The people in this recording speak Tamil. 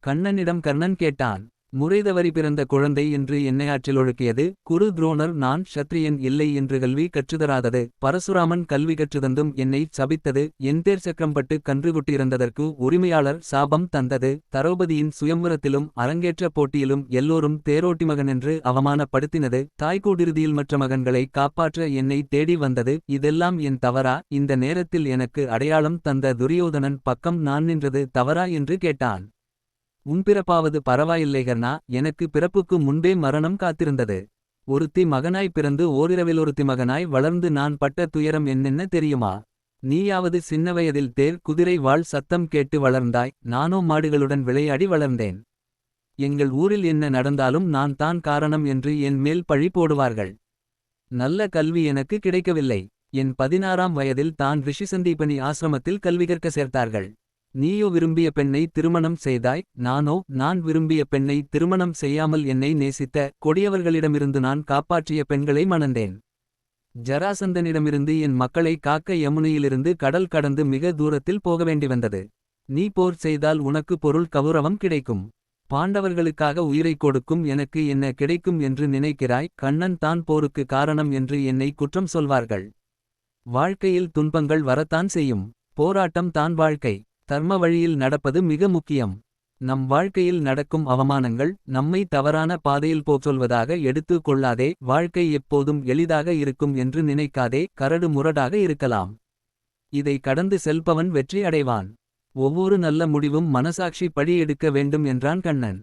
கண்ணனிடம் கர்ணன் கேட்டான். முறைதவறி பிறந்த குழந்தை என்று என்னை ஆற்றில் ஒழுக்கியது. குரு துரோணர் நான் க்ஷத்ரியன் இல்லை என்று கல்வி கற்றுதராதது. பரசுராமன் கல்வி கற்றுதந்தும் என்னை சபித்தது. என் தேர் சக்கரம் பட்டு கன்றுகுட்டி இறந்ததற்கு உரிமையாளர் சாபம் தந்தது. தரோபதியின் சுயம்வரத்திலும் அரங்கேற்ற போட்டியிலும் எல்லோரும் தேரோட்டி மகன் என்று அவமானப்படுத்தினது. தாய்கூடிறுதியில் மற்ற மகன்களை காப்பாற்ற என்னை தேடி வந்தது. இதெல்லாம் என் தவறா? இந்த நேரத்தில் எனக்கு அடையாளம் தந்த துரியோதனன் பக்கம் நான் நின்றது தவறா என்று கேட்டான். உன் பிறப்பாவது பரவாயில்லை கர்ணா, எனக்கு பிறப்புக்கு முன்பே மரணம் காத்திருந்தது. ஒருத்தி மகனாய் பிறந்து ஓரிரவில் ஒருத்தி மகனாய் வளர்ந்து நான் பட்ட துயரம் என்னென்ன தெரியுமா? நீயாவது சின்ன வயதில் தேர் குதிரை வாள் சத்தம் கேட்டு வளர்ந்தாய். நானோ மாடுகளுடன் விளையாடி வளர்ந்தேன். எங்கள் ஊரில் என்ன நடந்தாலும் நான் தான் காரணம் என்று என் மேல் பழி போடுவார்கள். நல்ல கல்வி எனக்கு கிடைக்கவில்லை. என் 16ஆம் வயதில் தான் ரிஷிசந்தீபனி ஆசிரமத்தில் கல்வி கற்க சேர்த்தார்கள். நீயோ விரும்பிய பெண்ணை திருமணம் செய்தாய். நான் விரும்பிய பெண்ணை திருமணம் செய்யாமல் என்னை நேசித்த கொடியவர்களிடமிருந்து நான் காப்பாற்றிய பெண்களை மணந்தேன். ஜராசந்தனிடமிருந்து என் மக்களை காக்க யமுனையிலிருந்து கடல் கடந்து மிக தூரத்தில் போக வேண்டி வந்தது. நீ போர் செய்தால் உனக்கு பொருள் கௌரவம் கிடைக்கும். பாண்டவர்களுக்காக உயிரைக் கொடுக்கும் எனக்கு என்ன கிடைக்கும் என்று நினைக்கிறாய்? கண்ணன் தான் போருக்கு காரணம் என்று என்னை குற்றம் சொல்வார்கள். வாழ்க்கையில் துன்பங்கள் வரத்தான் செய்யும். போராட்டம் தான் வாழ்க்கை. தர்ம வழியில் நடப்பது மிக முக்கியம். நம் வாழ்க்கையில் நடக்கும் அவமானங்கள் நம்மை தவறான பாதையில் சொல்வதாக எடுத்து கொள்ளாதே. வாழ்க்கை எப்போதும் எளிதாக இருக்கும் என்று நினைக்காதே. கரடு முரடாக இருக்கலாம். இதை கடந்து செல்பவன் வெற்றி அடைவான். ஒவ்வொரு நல்ல முடிவும் மனசாட்சி படி எடுக்க வேண்டும் என்றான் கண்ணன்.